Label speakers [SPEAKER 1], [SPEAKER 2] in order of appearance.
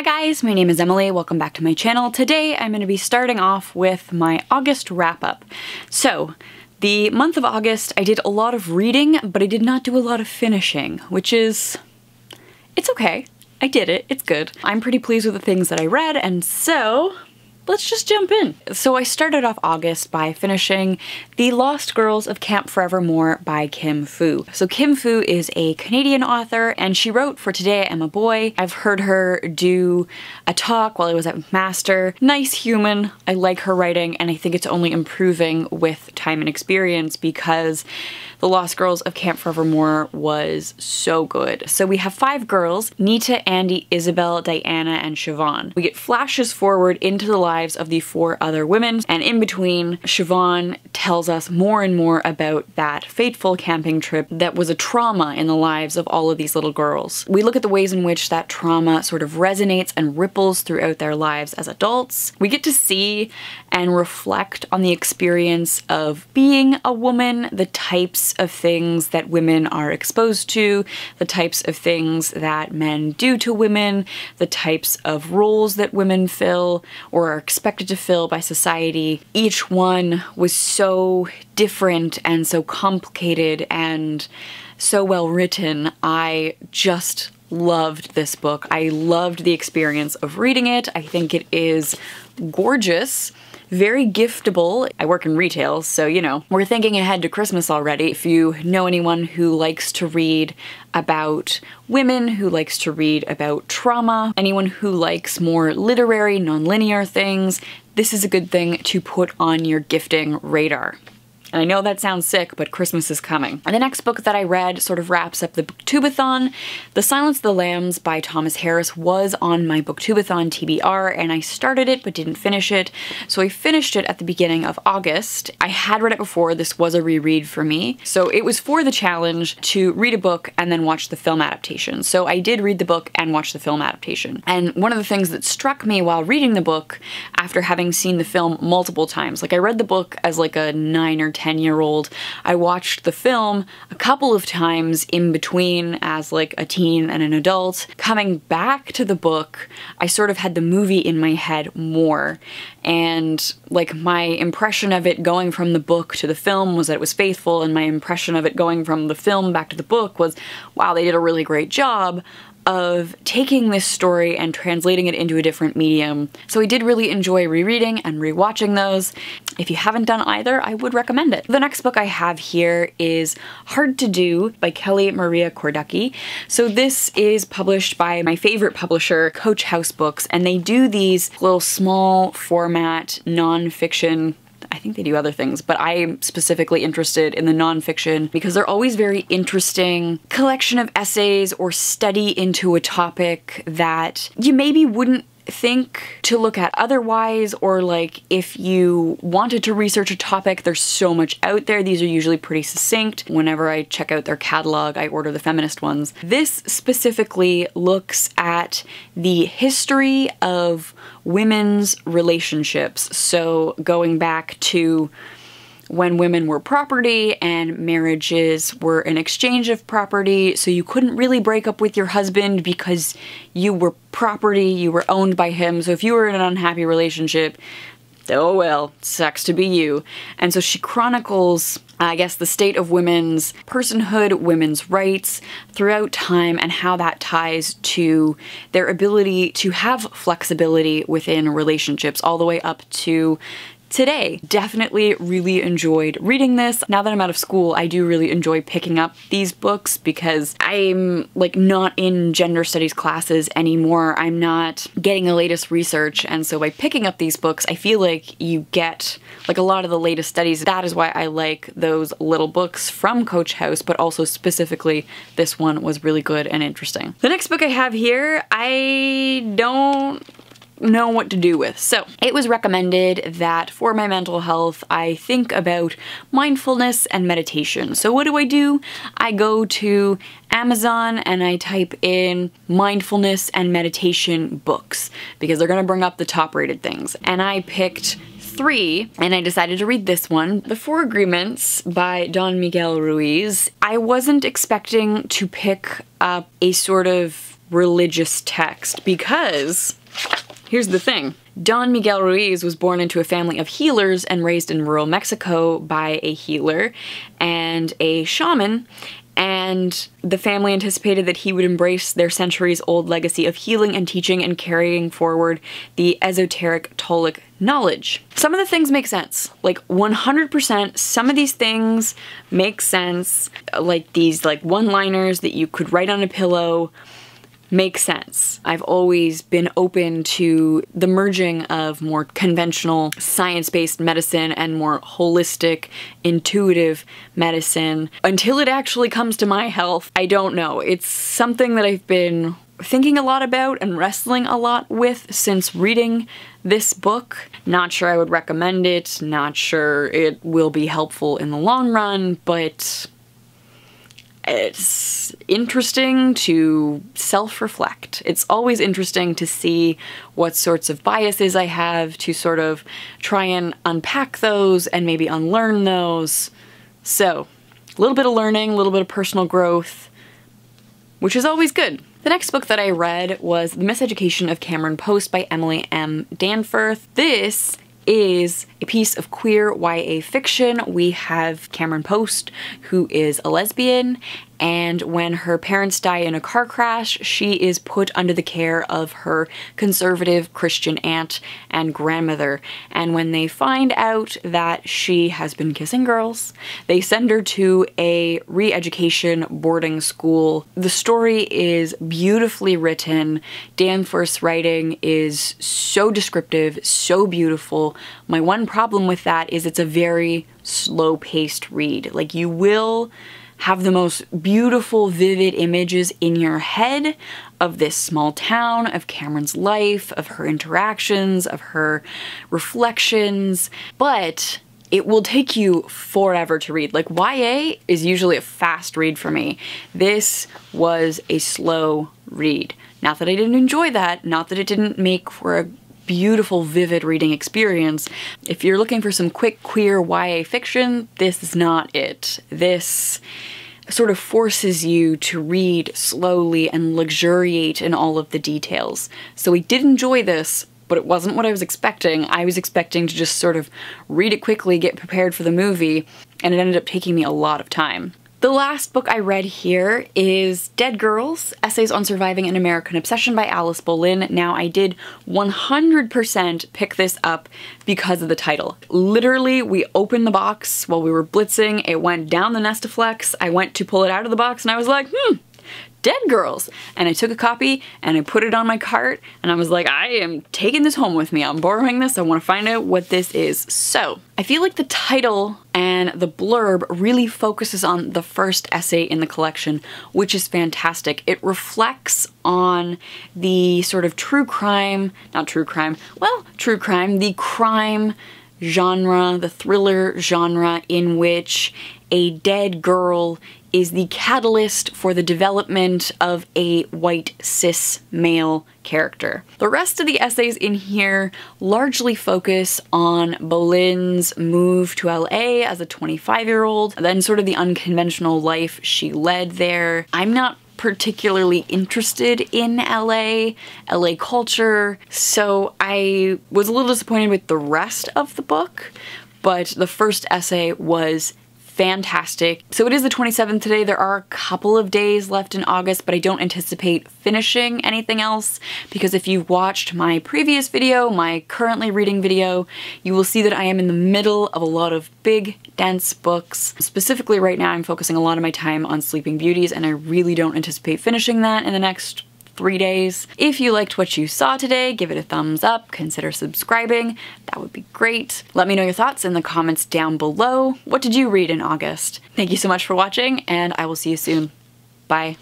[SPEAKER 1] guys, my name is Emily. Welcome back to my channel. Today I'm going to be starting off with my August wrap-up. So, the month of August I did a lot of reading, but I did not do a lot of finishing, which is... it's okay. I did it. It's good. I'm pretty pleased with the things that I read, and so... let's just jump in. So I started off August by finishing The Lost Girls of Camp Forevermore by Kim Fu. So Kim Fu is a Canadian author, and she wrote For Today I Am a Boy. I've heard her do a talk while I was at Master. Nice human. I like her writing, and I think it's only improving with time and experience because The Lost Girls of Camp Forevermore was so good. So we have 5 girls: Nita, Andy, Isabel, Diana, and Siobhan. We get flashes forward into the lives of the 4 other women, and in between, Siobhan tells us more and more about that fateful camping trip that was a trauma in the lives of all of these little girls. We look at the ways in which that trauma sort of resonates and ripples throughout their lives as adults. We get to see and reflect on the experience of being a woman, the types of things that women are exposed to, the types of things that men do to women, the types of roles that women fill or are expected to fill by society. Each one was so different and so complicated and so well written. I just loved this book. I loved the experience of reading it. I think it is gorgeous. Very giftable. I work in retail, so you know, we're thinking ahead to Christmas already. If you know anyone who likes to read about women, who likes to read about trauma, anyone who likes more literary, non-linear things, this is a good thing to put on your gifting radar. And I know that sounds sick, but Christmas is coming. And the next book that I read sort of wraps up the Booktubeathon. The Silence of the Lambs by Thomas Harris was on my Booktubeathon TBR, and I started it but didn't finish it. So I finished it at the beginning of August. I had read it before. This was a reread for me. So it was for the challenge to read a book and then watch the film adaptation. So I did read the book and watch the film adaptation. And one of the things that struck me while reading the book, after having seen the film multiple times, like I read the book as like a 9 or 10-year-old. I watched the film a couple of times in between as like a teen and an adult. Coming back to the book, I sort of had the movie in my head more. And like my impression of it going from the book to the film was that it was faithful, and my impression of it going from the film back to the book was, wow, they did a really great job of taking this story and translating it into a different medium. So I did really enjoy rereading and rewatching those. If you haven't done either, I would recommend it. The next book I have here is Hard to Do by Kelli Maria Korducki. So this is published by my favorite publisher, Coach House Books, and they do these little small format non-fiction. I think they do other things, but I'm specifically interested in the nonfiction because they're always very interesting collection of essays or study into a topic that you maybe wouldn't think to look at otherwise, or like if you wanted to research a topic, there's so much out there. These are usually pretty succinct. Whenever I check out their catalog, I order the feminist ones. This specifically looks at the history of women's relationships. So going back to when women were property and marriages were an exchange of property, so you couldn't really break up with your husband because you were property, you were owned by him. So if you were in an unhappy relationship, oh well, sucks to be you. And so she chronicles, I guess, the state of women's personhood, women's rights throughout time, and how that ties to their ability to have flexibility within relationships all the way up to today. Definitely really enjoyed reading this. Now that I'm out of school, I do really enjoy picking up these books because I'm like not in gender studies classes anymore. I'm not getting the latest research, and so by picking up these books, I feel like you get like a lot of the latest studies. That is why I like those little books from Coach House, but also specifically this one was really good and interesting. The next book I have here, I don't know what to do with. So it was recommended that for my mental health I think about mindfulness and meditation. So what do? I go to Amazon and I type in mindfulness and meditation books because they're gonna bring up the top rated things. And I picked 3, and I decided to read this one. The Four Agreements by Miguel Ruiz. I wasn't expecting to pick up a sort of religious text, because here's the thing. Don Miguel Ruiz was born into a family of healers and raised in rural Mexico by a healer and a shaman, and the family anticipated that he would embrace their centuries-old legacy of healing and teaching and carrying forward the esoteric Tolic knowledge. Some of the things make sense, like 100%. Some of these things make sense, like these one-liners that you could write on a pillow make sense. I've always been open to the merging of more conventional science-based medicine and more holistic, intuitive medicine. Until it actually comes to my health, I don't know. It's something that I've been thinking a lot about and wrestling a lot with since reading this book. Not sure I would recommend it, not sure it will be helpful in the long run, but it's interesting to self-reflect. It's always interesting to see what sorts of biases I have, to sort of try and unpack those and maybe unlearn those. So, a little bit of learning, a little bit of personal growth, which is always good. The next book that I read was The Miseducation of Cameron Post by Emily M. Danforth. This is a piece of queer YA fiction. We have Cameron Post, who is a lesbian, and when her parents die in a car crash, she is put under the care of her conservative Christian aunt and grandmother. And when they find out that she has been kissing girls, they send her to a re-education boarding school. The story is beautifully written. Danforth's writing is so descriptive, so beautiful. My one problem with that is it's a very slow-paced read. Like, you will have the most beautiful, vivid images in your head of this small town, of Cameron's life, of her interactions, of her reflections, but it will take you forever to read. Like, YA is usually a fast read for me. This was a slow read. Not that I didn't enjoy that, not that it didn't make for a beautiful, vivid reading experience. If you're looking for some quick, queer YA fiction, this is not it. This sort of forces you to read slowly and luxuriate in all of the details. So I did enjoy this, but it wasn't what I was expecting. I was expecting to just sort of read it quickly, get prepared for the movie, and it ended up taking me a lot of time. The last book I read here is Dead Girls, Essays on Surviving an American Obsession by Alice Bolin. Now, I did 100% pick this up because of the title. Literally, we opened the box while we were blitzing, it went down the Nestaflex, I went to pull it out of the box and I was like, Dead Girls! And I took a copy and I put it on my cart and I was like, I am taking this home with me. I'm borrowing this. I want to find out what this is. So, I feel like the title and the blurb really focuses on the first essay in the collection, which is fantastic. It reflects on the sort of true crime, the crime genre, the thriller genre in which a dead girl is the catalyst for the development of a white cis male character. The rest of the essays in here largely focus on Bolin's move to LA as a 25-year-old, then sort of the unconventional life she led there. I'm not particularly interested in LA culture, so I was a little disappointed with the rest of the book, but the first essay was fantastic. So it is the 27th today. There are a couple of days left in August, but I don't anticipate finishing anything else because if you've watched my previous video, my currently reading video, you will see that I am in the middle of a lot of big, dense books. Specifically right now, I'm focusing a lot of my time on Sleeping Beauties, and I really don't anticipate finishing that in the next 3 days. If you liked what you saw today, give it a thumbs up, consider subscribing, that would be great. Let me know your thoughts in the comments down below. What did you read in August? Thank you so much for watching, and I will see you soon. Bye.